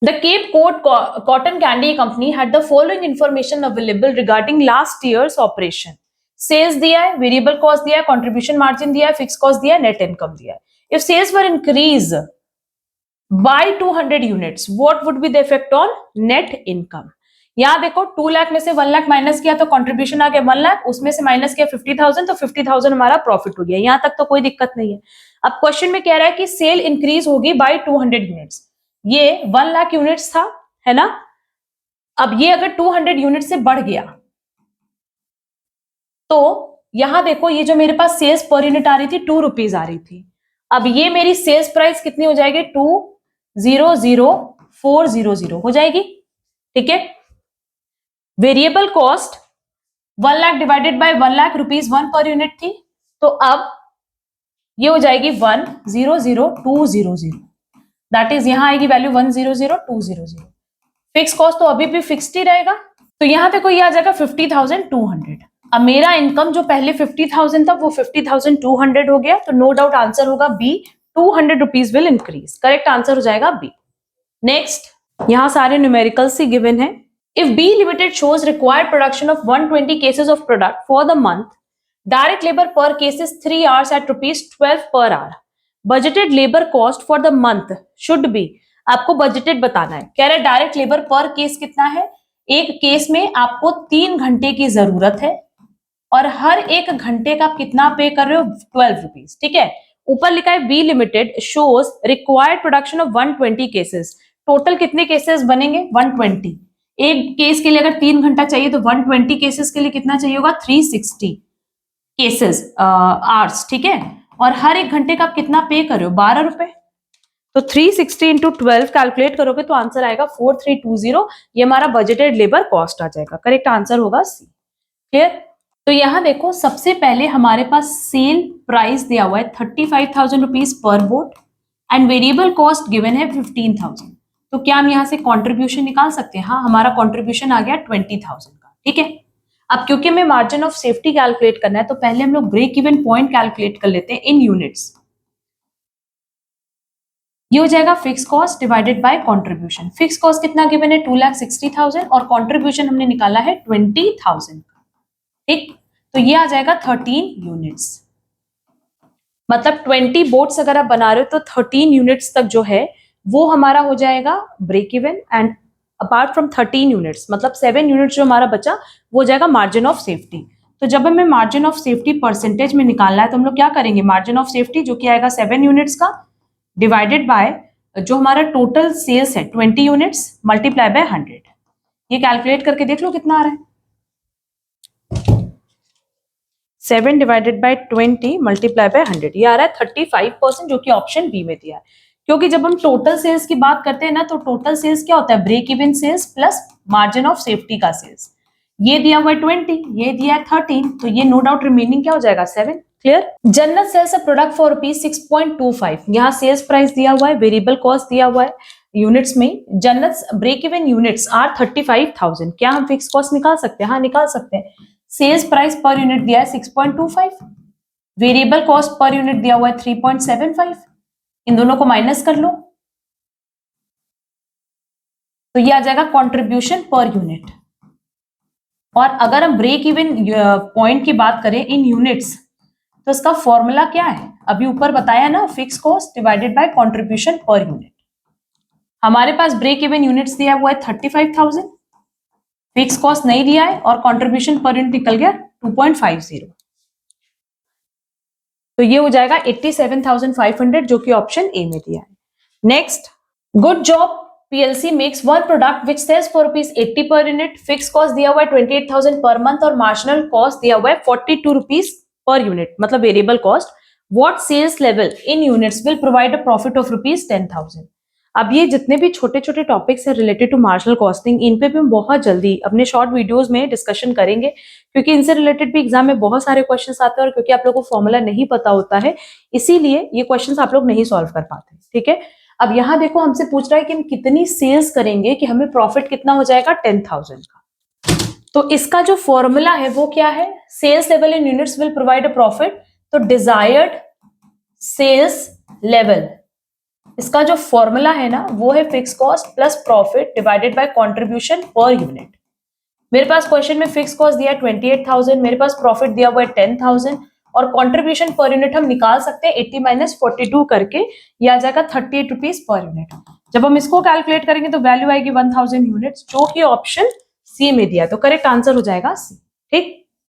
The Cape Cod Cotton Candy Company had the following information available regarding last year's operation. Sales दिया है, variable cost दिया है, contribution margin दिया है, fix cost दिया है, नेट इनकम दिया है. If sales were increased by 200 units, what would be the effect on net income? यहाँ देखो 2 लाख में से 1 लाख माइनस किया तो कंट्रीब्यूशन आ गया 1 लाख, उसमें से माइनस किया 50,000 तो 50,000 हमारा प्रॉफिट हो गया. यहाँ तक तो कोई दिक्कत नहीं है. अब क्वेश्चन में कह रहा है कि सेल इंक्रीज होगी बाय 200 यूनिट्स. ये 1 लाख यूनिट्स था, है ना. अब ये अगर 200 यूनिट से बढ़ गया तो यहां देखो ये जो मेरे पास सेल्स पर यूनिट आ रही थी 2 रुपीज आ रही थी. अब ये मेरी सेल्स प्राइस कितनी हो जाएगी 2,00400 हो जाएगी. ठीक है. Variable cost 1 lakh divided by 1 lakh rupees 1 per unit थी, तो अब ये हो जाएगी 1,00200. दैट इज यहां आएगी वैल्यू 1,00200. फिक्स कॉस्ट तो अभी भी फिक्स्ड ही रहेगा, तो यहां देखो ये आ जाएगा 50,200. अब मेरा इनकम जो पहले 50,000 था वो 50,200 हो गया, तो नो डाउट आंसर होगा B, 200 rupees will increase. Correct answer हो जाएगा बी. नेक्स्ट, यहां सारे न्यूमेरिकल्स ही गिवन है. If B limited shows required production of 120 cases of product for the month, direct labour पर case is 3 hours at ₹12 per hour. Budgeted labour cost for the month should be. आपको budgeted बताना है. कह रहे direct labour पर case कितना है. एक केस में आपको 3 घंटे की जरूरत है और हर एक घंटे का आप कितना पे कर रहे हो 12 रुपीज. ठीक है. ऊपर लिखा है B limited shows required production of 120 cases. Total कितने केसेस बनेंगे 120. एक केस के लिए अगर 3 घंटा चाहिए तो 120 केसेस के लिए कितना चाहिए होगा 360 केसेस आवर्स. ठीक है. और हर एक घंटे का आप कितना पे कर रहे हो 12 रुपए. तो 360 इंटू 12 कैलकुलेट करोगे तो आंसर आएगा 4320. ये हमारा बजटेड लेबर कॉस्ट आ जाएगा. करेक्ट आंसर होगा सी. क्लियर. तो यहां देखो सबसे पहले हमारे पास सेल प्राइस दिया हुआ है 35,000 rupees per boat and variable cost given है 15,000. तो क्या हम यहां से कॉन्ट्रीब्यूशन निकाल सकते हैं. हाँ, हमारा कॉन्ट्रीब्यूशन आ गया 20,000 का. ठीक है. अब क्योंकि हमें मार्जिन ऑफ सेफ्टी कैलकुलेट करना है तो पहले हम लोग ब्रेक इवन पॉइंट कैलकुलेट कर लेते हैं इन यूनिट्स. ये हो जाएगा fix cost divided by contribution. Fix cost कितना गिवन है 2,60,000 और कंट्रीब्यूशन हमने निकाला है 20,000 का. ठीक. तो ये आ जाएगा 13 यूनिट्स. मतलब 20 बोट्स अगर आप बना रहे हो तो 13 यूनिट्स तक जो है वो हमारा हो जाएगा break even. And apart from 13 units मतलब 7 यूनिट्स जो हमारा बचा वो हो जाएगा मार्जिन ऑफ सेफ्टी. तो जब हमें मार्जिन ऑफ सेफ्टी परसेंटेज में निकालना है तो हम लोग क्या करेंगे. मार्जिन ऑफ सेफ्टी जो कि आएगा 7 यूनिट्स का डिवाइडेड बाय जो हमारा टोटल सेल्स है 20 यूनिट्स मल्टीप्लाई बाय 100. ये कैलकुलेट करके देख लो कितना आ रहा है. 7 डिवाइडेड बाय 20 मल्टीप्लाई बाय 100. ये आ रहा है 35% जो कि ऑप्शन बी में दिया है. क्योंकि जब हम टोटल सेल्स की बात करते हैं ना तो टोटल सेल्स क्या होता है break even sales plus margin of safety का सेल्स. ये दिया हुआ है 20, ये दिया है 13, तो ये नो डाउट रिमेनिंग क्या हो जाएगा 7. क्लियर. जन्नत सेल्स अ प्रोडक्ट फॉर ₹6.25. यहाँ सेल्स प्राइस दिया हुआ है, वेरिएबल कॉस्ट दिया हुआ है यूनिट्स में. जन्नत ब्रेक इवन यूनिट्स आर 35,000. क्या हम फिक्स कॉस्ट निकाल सकते हैं. हाँ, निकाल सकते हैं. सेल्स प्राइस पर यूनिट दिया है 6.25, वेरिएबल कॉस्ट पर यूनिट दिया हुआ है 3.75. इन दोनों को माइनस कर लो तो ये आ जाएगा कंट्रीब्यूशन पर यूनिट. और अगर हम ब्रेक इवन पॉइंट की बात करें इन यूनिट्स तो इसका फॉर्मूला क्या है अभी ऊपर बताया ना, fix cost divided by contribution per unit. हमारे पास ब्रेक इवन यूनिट्स दिया हुआ है 35,000, फिक्स कॉस्ट नहीं दिया है और कंट्रीब्यूशन पर यूनिट निकल गया 2.50. तो ये हो जाएगा 87,500 जो कि ऑप्शन ए में दिया है. Next, good job PLC makes one product which sells for ₹80 per unit. Fix cost दिया हुआ है 28,000 पर मंथ और मार्जिनल कॉस्ट दिया हुआ है 42 रुपीज पर यूनिट मतलब variable cost. What sales level in units will provide a profit of ₹10,000. अब ये जितने भी छोटे छोटे टॉपिक्स हैं रिलेटेड टू मार्जिनल कॉस्टिंग इन पे भी हम बहुत जल्दी अपने शॉर्ट वीडियोस में डिस्कशन करेंगे क्योंकि इनसे रिलेटेड भी एग्जाम में बहुत सारे क्वेश्चंस आते हैं और क्योंकि आप लोगों को फॉर्मूला नहीं पता होता है इसीलिए ये क्वेश्चंस आप लोग नहीं सॉल्व कर पाते. ठीक है. अब यहाँ देखो हमसे पूछ रहा है कि हम कितनी सेल्स करेंगे कि हमें प्रॉफिट कितना हो जाएगा 10,000 का. तो इसका जो फॉर्मूला है वो क्या है. Sales level in units will provide a profit. तो डिजायर्ड सेल्स लेवल इसका जो फॉर्मूला है ना वो है fix cost plus profit divided by contribution per unit. मेरे पास क्वेश्चन में फिक्स कॉस्ट दिया है 28,000, मेरे पास प्रॉफिट दिया हुआ है 10,000 और कंट्रीब्यूशन पर यूनिट हम निकाल सकते हैं 80 माइनस 42 करके, ये आ जाएगा 38 रुपीज पर यूनिट। जब हम इसको कैलकुलेट करेंगे तो वैल्यू आएगी 1000 यूनिट्स, जो कि ऑप्शन सी में दिया, तो करेक्ट आंसर हो जाएगा सी। ठीक।